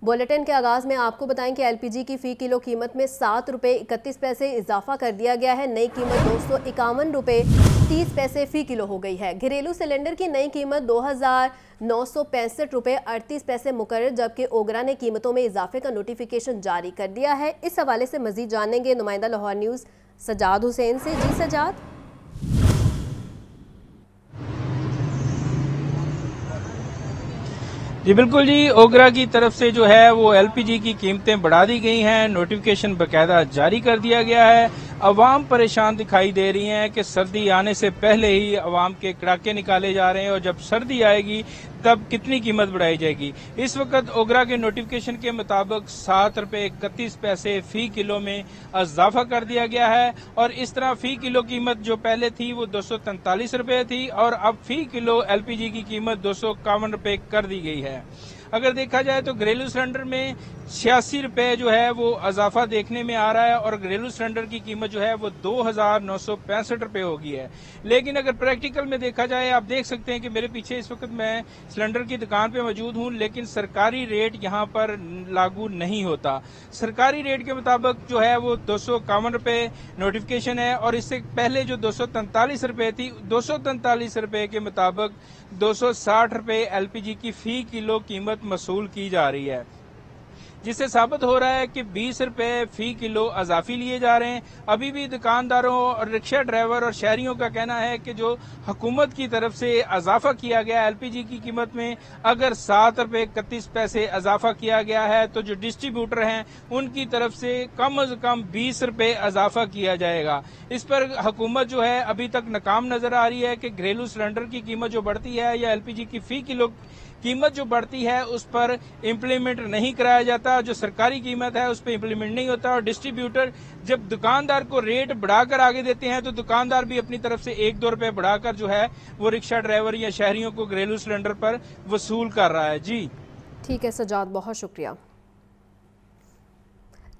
Bulletin کے آغاز میں آپ کو بتائیں کہ ایل پی جی کی فی کلو قیمت میں 7 روپے 31 پیسے اضافہ کر دیا گیا ہے. نئی قیمت 251 روپے 30 پیسے فی کلو ہو گئی ہے. گھریلو سلنڈر کی نئی قیمت 2965 روپے 38 پیسے مقرر، جبکہ اوگرا نے قیمتوں میں اضافے کا نوٹیفیکیشن جاری کر دیا ہے. اس حوالے سے مزید جانیں گے نمائندہ لاہور نیوز سجاد حسین سے. جی سجاد. جی بالکل جی، اوگرا کی طرف سے جو ہے وہ ایل پی جی کی قیمتیں بڑھا دی گئی ہیں. نوٹیفیکیشن باقاعدہ جاری کر دیا گیا ہے. عوام پریشان دکھائی دے رہی ہیں کہ سردی آنے سے پہلے ہی عوام کے کڑاکے نکالے جا رہے ہیں، اور جب سردی آئے گی تب کتنی قیمت بڑھائی جائے گی. اس وقت اوگرا کے نوٹیفیکیشن کے مطابق 7 روپے 31 پیسے فی کلو میں اضافہ کر دیا گیا ہے، اور اس طرح فی کلو قیمت جو پہلے تھی وہ 243 روپے تھی، اور اب فی کلو ایل پی جی کی قیمت 251 روپے کر دی گئی ہے. اگر دیکھا جائے تو گھریلو سلنڈر میں 86 روپے جو ہے وہ اضافہ دیکھنے میں آ رہا ہے، اور گھریلو سلنڈر کی قیمت جو ہے وہ 2965 روپے ہو گئی ہے. لیکن اگر پریکٹیکل میں دیکھا جائے، آپ دیکھ سکتے ہیں کہ میرے پیچھے اس وقت میں سلنڈر کی دکان پہ موجود ہوں، لیکن سرکاری ریٹ یہاں پر لاگو نہیں ہوتا. سرکاری ریٹ کے مطابق جو ہے وہ 251 روپے نوٹیفیکیشن ہے، اور اس سے پہلے جو 243 روپے تھی، 243 روپے کے مطابق 260 روپے ایل پی جی کی فی کلو قیمت وصول کی جا رہی ہے، جس سے ثابت ہو رہا ہے کہ 20 روپے فی کلو اضافی لیے جا رہے ہیں. ابھی بھی دکانداروں اور رکشہ ڈرائیور اور شہریوں کا کہنا ہے کہ جو حکومت کی طرف سے اضافہ کیا گیا ایل پی جی کی قیمت میں، اگر 7 روپے 31 پیسے اضافہ کیا گیا ہے تو جو ڈسٹریبیوٹر ہیں ان کی طرف سے کم از کم 20 روپے اضافہ کیا جائے گا. اس پر حکومت جو ہے ابھی تک ناکام نظر آ رہی ہے کہ گھریلو سلنڈر کی قیمت جو بڑھتی ہے یا ایل پی جی کی فی کلو قیمت جو بڑھتی ہے اس پر امپلیمنٹ نہیں کرایا جاتا. جو سرکاری قیمت ہے اس پہ امپلیمنٹ نہیں ہوتا، اور ڈسٹریبیوٹر جب دکاندار کو ریٹ بڑھا کر آگے دیتے ہیں تو دکاندار بھی اپنی طرف سے 1-2 روپے بڑھا کر جو ہے وہ رکشہ ڈرائیور یا شہریوں کو گھریلو سلنڈر پر وصول کر رہا ہے. جی ٹھیک ہے سجاد، بہت شکریہ.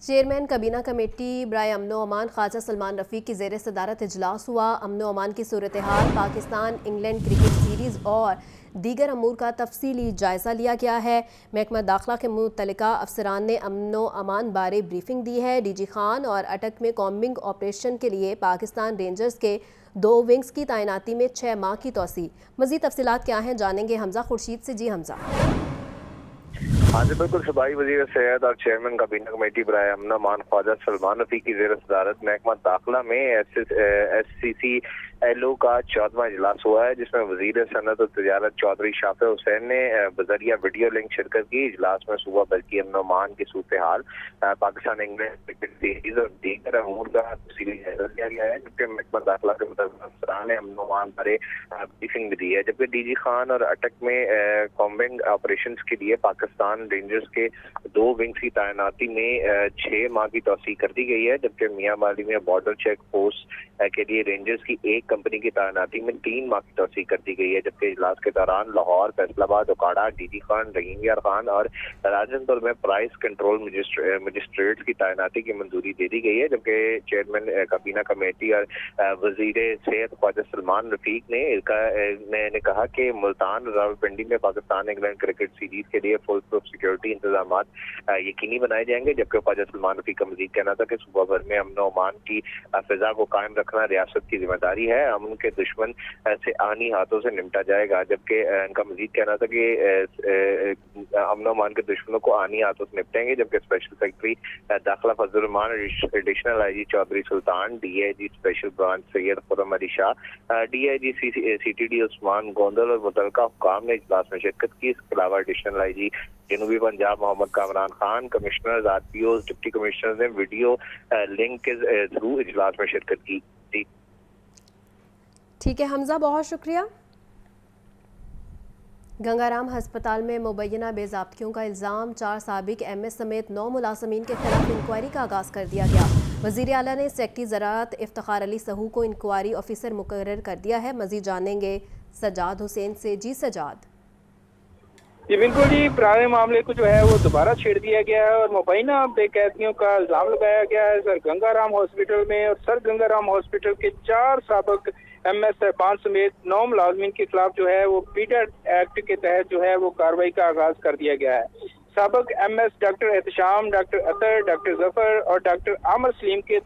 چیئرمین کابینہ کمیٹی برائے امن و امان خواجہ سلمان رفیق کی زیر صدارت اجلاس ہوا. امن و امان کی صورتحال، پاکستان انگلینڈ کرکٹ سیریز اور دیگر امور کا تفصیلی جائزہ لیا گیا ہے. محکمہ داخلہ کے متعلقہ افسران نے امن و امان بارے بریفنگ دی ہے. ڈی جی خان اور اٹک میں کامبنگ آپریشن کے لیے پاکستان رینجرز کے 2 ونگز کی تعیناتی میں 6 ماہ کی توسیع. مزید تفصیلات کیا ہیں جانیں گے حمزہ خورشید سے. جی حمزہ. ہاں جی بالکل. صوبائی وزیر صحت اور چیئرمین کابینہ کمیٹی برائے امن و امان خواجہ سلمان رفیق کی زیر صدارت محکمہ داخلہ میں S C C L O کا 14واں اجلاس ہوا ہے، جس میں وزیر صنعت اور تجارت چودھری شافع حسین نے بذریعہ ویڈیو لنک شرکت کی. اجلاس میں صوبہ بھر کی امن و امان کی صورتحال، پاکستان انگلینڈ کرکٹ سیریز اور دیگر امور کا تفصیلی جائزہ لیا گیا ہے، جبکہ محکمہ داخلہ کے متعلقہ افسران نے امن و امان بارے بریفنگ بھی دی ہے. جبکہ ڈی جی خان اور اٹک میں کامبنگ آپریشنز کے لیے پاکستان رینجرز کے 2 ونگز کی تعیناتی میں 6 ماہ کی توسیع کر دی گئی ہے، جبکہ میاں والی میں بارڈر چیک پوسٹ کے لیے رینجرز کی 1 کمپنی کی تعیناتی میں 3 ماہ کی توسیع کر دی گئی ہے. جبکہ اجلاس کے دوران لاہور، فیصل آباد، اوکاڑا، ڈی جی خان، رحیم یار خان اور راجن پور میں پرائز کنٹرول مجسٹریٹس کی تعیناتی کی منظوری دے دی گئی ہے. جبکہ چیئرمین کابینہ کمیٹی اور وزیر صحت خواجہ سلمان رفیق نے کہا کہ ملتان راولپنڈی میں پاکستان انگلینڈ کرکٹ سیریز کے لیے فل پروف سیکورٹی انتظامات یقینی بنائے جائیں گے. جبکہ خواجہ سلمان رفیق کا مزید کہنا تھا کہ صوبہ بھر میں امن و امان کی فضا کو قائم رکھنا ریاست کی ذمہ داری ہے، امن کے دشمن سے آنی ہاتھوں سے نمٹا جائے گا. جبکہ ان کا مزید کہنا تھا کہ امن و امان کے دشمنوں کو آنی ہاتھوں سے نپٹیں گے. جبکہ اسپیشل سیکرٹری داخلہ Fazal ur Rehman, additional I G Chaudhry Sultan, D I G special branch Syed Khurram Ali Shah, D I G C T D Usman Gondal اور متعلقہ حکام نے اجلاس میں شرکت کی. اس کے علاوہ ایڈیشنل آئی جی جنوبی Punjab Muhammad Kamran Khan, commissioners, R P Os, deputy commissioners نے ویڈیو لنک کے تھرو اجلاس میں شرکت کی. ٹھیک ہے حمزہ، بہت شکریہ. گنگا رام ہسپتال میں مبینہ بے ضابطگیوں کا الزام، 4 سابق ایم ایس سمیت 9 ملازمین کے خلاف انکوائری کا آغاز کر دیا گیا. وزیر اعلیٰ نے سیکٹری زراعت افتخار علی سہو کو انکوائری آفیسر مقرر کر دیا ہے. مزید جانیں گے سجاد حسین سے. جی سجاد. جی بالکل جی، پرانے معاملے کو جو ہے وہ دوبارہ چھیڑ دیا گیا ہے اور مبینہ بے قیدیوں کا الزام لگایا گیا ہے. سر گنگا رام ہاسپٹل میں اور سر گنگا رام ہاسپٹل کے 4 سابق ایم ایس صاحبان سمیت 9 ملازمین کے خلاف جو ہے وہ پیٹر ایکٹ کے تحت جو ہے وہ کارروائی کا آغاز کر دیا گیا ہے. सबक MS डॉक्टर एहतशाम, डॉक्टर अतर, डॉक्टर जफर और डॉक्टर आमर सलीम के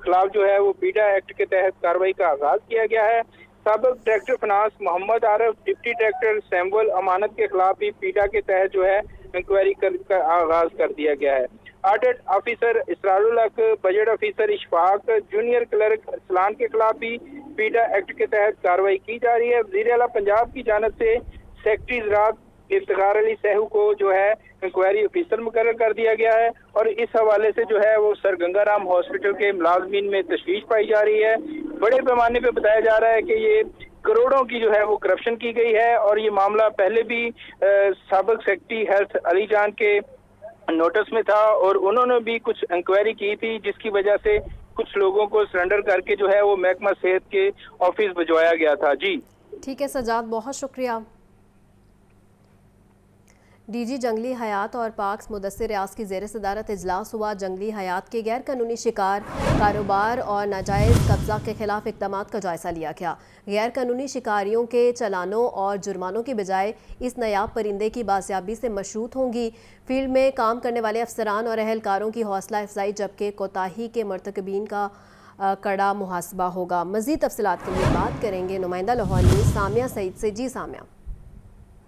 खिलाफ जो है वो पीडा एक्ट के तहत कार्रवाई का आगाज किया गया है। सबक director finance Mohammad Arif, deputy director Samuel Amanat के खिलाफ भी पीडा के तहत जो है इंक्वायरी का आगाज कर दिया गया है। ऑडिट ऑफिसर इसरारुल हक, budget officer Ishfaq, junior clerk Arsalan के खिलाफ भी पीडा एक्ट के तहत कार्रवाई की जा रही है। वज़ीर आला पंजाब की जानिब से सेक्रेटरी ज़राअत इफ्तिखार अली सहू को जो है इंक्वायरी ऑफिसर मुकर्रर कर दिया गया है और इस हवाले से जो है वो सर गंगाराम हॉस्पिटल के मुलाजमीन में तशवीश पाई जा रही है। बड़े पैमाने पे बताया जा रहा है कि ये करोड़ों की जो है वो करप्शन की गई है और ये मामला पहले भी साबिक सेक्रेटरी हेल्थ अली जान के नोटिस में था और उन्होंने भी कुछ इंक्वायरी की थी, जिसकी वजह से कुछ लोगों को सरेंडर करके जो है वो महकमा सेहत के ऑफिस भिजवाया गया था। जी ठीक है सजाद, बहुत शुक्रिया। डीजी जंगली हयात और पार्क्स मुदस्सिर रियाज की ज़ेर सदारत इजलास हुआ। जंगली हयात के गैर कानूनी शिकार, कारोबार और नाजायज़ कब्जा के खिलाफ इक़दामात का जायज़ा लिया गया। गैर कानूनी शिकारियों के चलानों और जुर्मानों की बजाय इस नायाब परिंदे की बाजियाबी से मशरूत होंगी। फील्ड में काम करने वाले अफसरान और अहलकारों की हौसला अफजाई, जबकि कोताही के मर्तकबीन का कड़ा मुहासबा होगा। मज़ीद तफसीलात के लिए बात करेंगे नुमाइंदा लाहौर न्यूज़ सामिया सईद से। जी सामिया।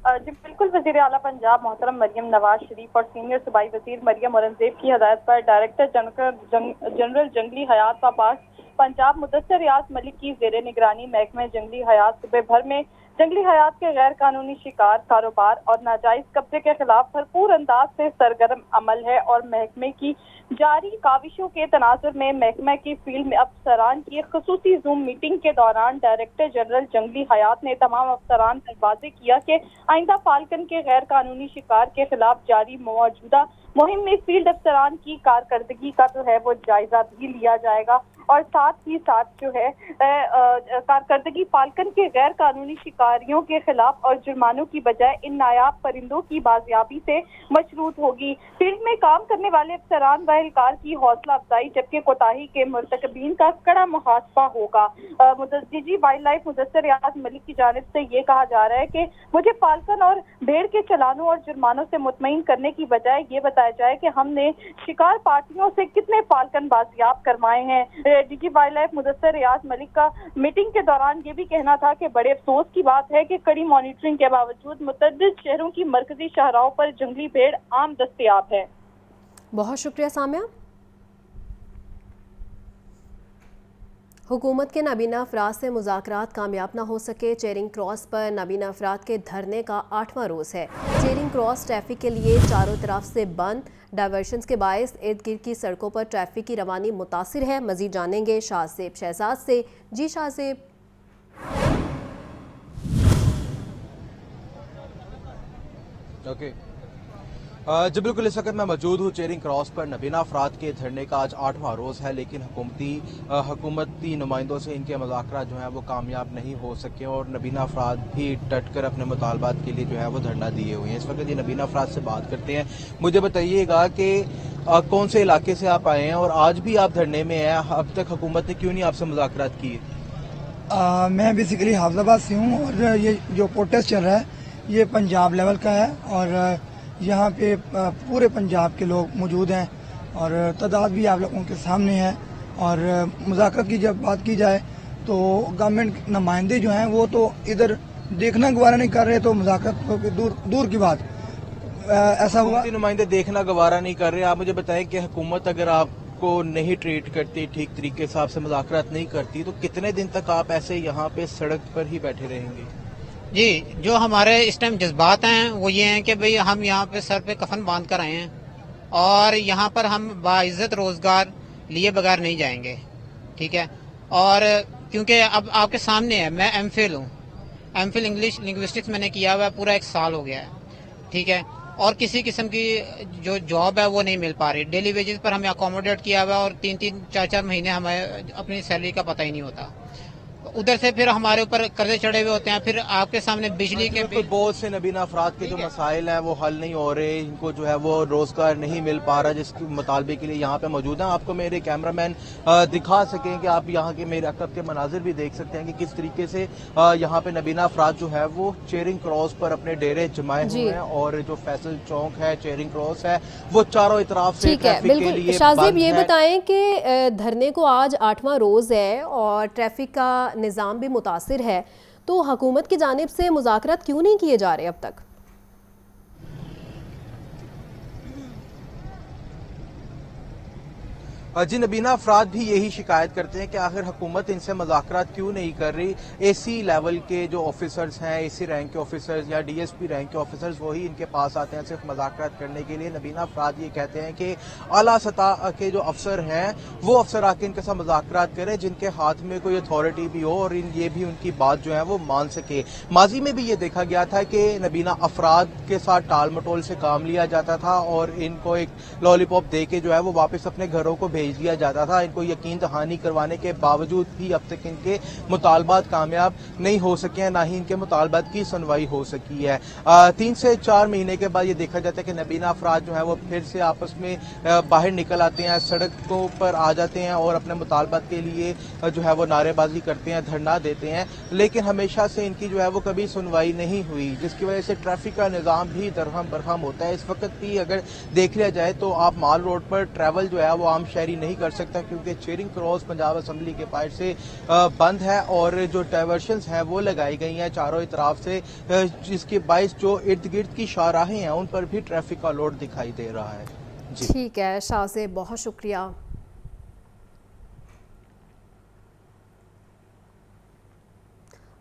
जी बिल्कुल, वज़ीर आला पंजाब मोहतरम मरियम नवाज शरीफ और सीनियर सूबाई वज़ीर मरियम औरंगज़ेब की हदायत पर डायरेक्टर जनरल जंगली हयात व पार्क पंजाब मुदस्सिर रियाज मलिक की ज़ेर निगरानी महकमे जंगली हयात सूबे भर में जंगली हयात के गैर कानूनी शिकार, कारोबार और नाजायज कब्जे के खिलाफ भरपूर अंदाज से सरगर्म अमल है और महकमे की जारी काविशों के तनाजुर में महकमे की फील्ड में अफसरान की खसूसी जूम मीटिंग के दौरान डायरेक्टर जनरल जंगली हयात ने तमाम अफसरान पर वाज़ेह किया कि आइंदा फाल्कन के गैर कानूनी शिकार के खिलाफ जारी मौजूदा मुहिम में फील्ड अफसरान की कारकर्दगी का जो है वो जायजा भी लिया जाएगा और साथ ही साथ जो है कारकर्दगी फाल्कन के गैर कानूनी शिकारियों के खिलाफ और जुर्मानों की बजाय इन नायाब परिंदों की बाजियाबी से मशरूत होगी। फील्ड में काम करने वाले अफसरान व एहलकार की हौसला अफजाई, जबकि कोताही के मुर्तकबीन का कड़ा मुहासबा होगा। डीजी वाइल्ड लाइफ मुदस्सिर रियाज मलिक की जानिब से ये कहा जा रहा है कि मुझे फाल्कन और भेड़ के चलानों और जुर्मानों से मुतमईन करने की बजाय ये बताया जाए कि हमने शिकार पार्टियों से कितने फाल्कन बाजियाब करवाए हैं। डीजी वाइल्ड लाइफ मुदस्सिर रियाज मलिक का मीटिंग के दौरान ये भी कहना था कि बड़े अफसोस की बात है कि कड़ी मॉनिटरिंग के बावजूद मुतअद्दिद शहरों की मरकजी शाहराहों पर जंगली भेड़ आम दस्तयाब है। बहुत शुक्रिया सामिया। हुकूमत के नाबीना अफराद से मुज़ाकरात कामयाब न हो सके। चेरिंग क्रॉस पर नाबीना अफराद के धरने का 8वां रोज़ है। चेरिंग क्रॉस ट्रैफिक के लिए चारों तरफ से बंद। डाइवर्शंस के बायस इर्द गिर्द की सड़कों पर ट्रैफिक की रवानी मुतासिर है। मज़ीद जानेंगे शाहज़ेब शहजाद से। जी शाहज़ेब। जी बिल्कुल, इस वक्त मैं मौजूद हूँ चेरिंग क्रॉस पर। नबीना अफराद के धरने का आज 8वां रोज़ है, लेकिन हुकूमती नुमाइंदों से इनके मुज़ाकरात जो हैं वो कामयाब नहीं हो सके और नबीना अफराद भी डट कर अपने मुतालबात के लिए जो है वो धरना दिए हुए हैं। इस वक्त ये नबीना अफराद से बात करते हैं। मुझे बताइएगा कि कौन से इलाके से आप आए हैं और आज भी आप धरने में हैं, अब तक हुकूमत ने क्यों नहीं आपसे मुज़ाकरात किए? मैं बेसिकली हाफिजाबाद से हूँ और ये जो प्रोटेस्ट चल रहा है ये पंजाब लेवल का है और यहाँ पे पूरे पंजाब के लोग मौजूद हैं और तादाद भी आप लोगों के सामने है। और मुज़ाकरत की जब बात की जाए तो गवर्नमेंट नुमाइंदे जो हैं वो तो इधर देखना गवारा नहीं कर रहे, तो मुज़ाकरत तो दूर की बात। ऐसा हुआ नुमाइंदे देखना गवारा नहीं कर रहे। आप मुझे बताएं कि हुकूमत अगर आपको नहीं ट्रीट करती, ठीक तरीके से आपसे मुज़ाकरात नहीं करती, तो कितने दिन तक आप ऐसे यहाँ पे सड़क पर ही बैठे रहेंगे? जी, जो हमारे इस टाइम जज्बात हैं वो ये हैं कि भाई हम यहाँ पे सर पे कफन बांध कर आए हैं और यहाँ पर हम बाइज्जत रोजगार लिए बगैर नहीं जाएंगे, ठीक है। और क्योंकि अब आपके सामने है, मैं एमफिल हूँ, एमफिल इंग्लिश लिंग्विस्टिक्स मैंने किया हुआ है, पूरा 1 साल हो गया है, ठीक है। और किसी किस्म की जो जॉब है वो नहीं मिल पा रही। डेली वेजेस पर हमें अकोमोडेट किया हुआ है और 3-3, 4-4 महीने हमें अपनी सैलरी का पता ही नहीं होता। उधर से फिर हमारे ऊपर कर्जे चढ़े हुए होते हैं, फिर आपके सामने बिजली के बिल्कुल बहुत से नबीना अफराद के जो मसाइल हैं वो हल नहीं हो रहे, इनको जो है वो रोजगार नहीं मिल पा रहा, जिसके मुतालबे के लिए यहाँ पे मौजूद हैं। आपको मेरे कैमरामैन दिखा सकें कि आप यहाँ के मेरे अकब के मनाजिर भी देख सकते हैं कि किस तरीके से यहाँ पे नबीना अफराद जो है वो चेयरिंग क्रॉस पर अपने डेरे जमाए हुए हैं, और जो फैसल चौक है, चेयरिंग क्रॉस है, वो चारों इतराफ से ठीक है। ट्रैफिक के बिल्कुल लिए शाहजेब, बंद ये है। बताएं कि धरने को आज 8वां रोज़ है और ट्रैफिक का निज़ाम भी मुतासिर है, तो हुकूमत की जानिब से मुज़ाकरात क्यों नहीं किए जा रहे अब तक? जी, नबीना अफराद भी यही शिकायत करते हैं कि आखिर हुकूमत इनसे मुज़ाकरात क्यों नहीं कर रही। एसी लेवल के जो ऑफिसर्स हैं, एसी रैंक के ऑफिसर्स या डीएसपी रैंक के ऑफिसर्स, वही इनके पास आते हैं सिर्फ मुज़ाकरात करने के लिए। नबीना अफराद ये कहते हैं कि आला सतह के जो अफसर हैं वो अफसर आके इनके साथ मुज़ाकरात करें, जिनके हाथ में कोई अथॉरिटी भी हो और ये भी उनकी बात जो है वो मान सके। माजी में भी ये देखा गया था कि नबीना अफराद के साथ टाल मटोल से काम लिया जाता था और इनको एक लॉलीपॉप दे के जो है वो वापस अपने घरों को भेज दिया जाता था। इनको यकीन दहानी करवाने के बावजूद भी अब तक इनके मुतालबात कामयाब नहीं हो सके हैं, ना ही इनके मुतालबात की सुनवाई हो सकी है। 3 से 4 महीने के बाद ये देखा जाता है कि नबीना अफराद जो है वो फिर से आपस में बाहर निकल आते हैं, सड़कों पर आ जाते हैं और अपने मुतालबात के लिए जो है वो नारेबाजी करते हैं, धरना देते हैं, लेकिन हमेशा से इनकी जो है वो कभी सुनवाई नहीं हुई, जिसकी वजह से ट्रैफिक का निज़ाम भी दरहम बरहम होता है। इस वक्त भी अगर देख लिया जाए तो आप माल रोड पर ट्रैवल जो है वो आम शहरी नहीं कर सकता, क्योंकि चेयरिंग क्रॉस पंजाब असम्बली के पास से बंद है और जो डाइवर्शंस हैं वो लगाई गई हैं चारों तरफ से, जिसके बायस जो इर्द गिर्द की शाहराहें हैं उन पर भी ट्रैफिक का लोड दिखाई दे रहा है। जी ठीक है शाहजेब, बहुत शुक्रिया।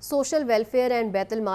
Social welfare and Betul mall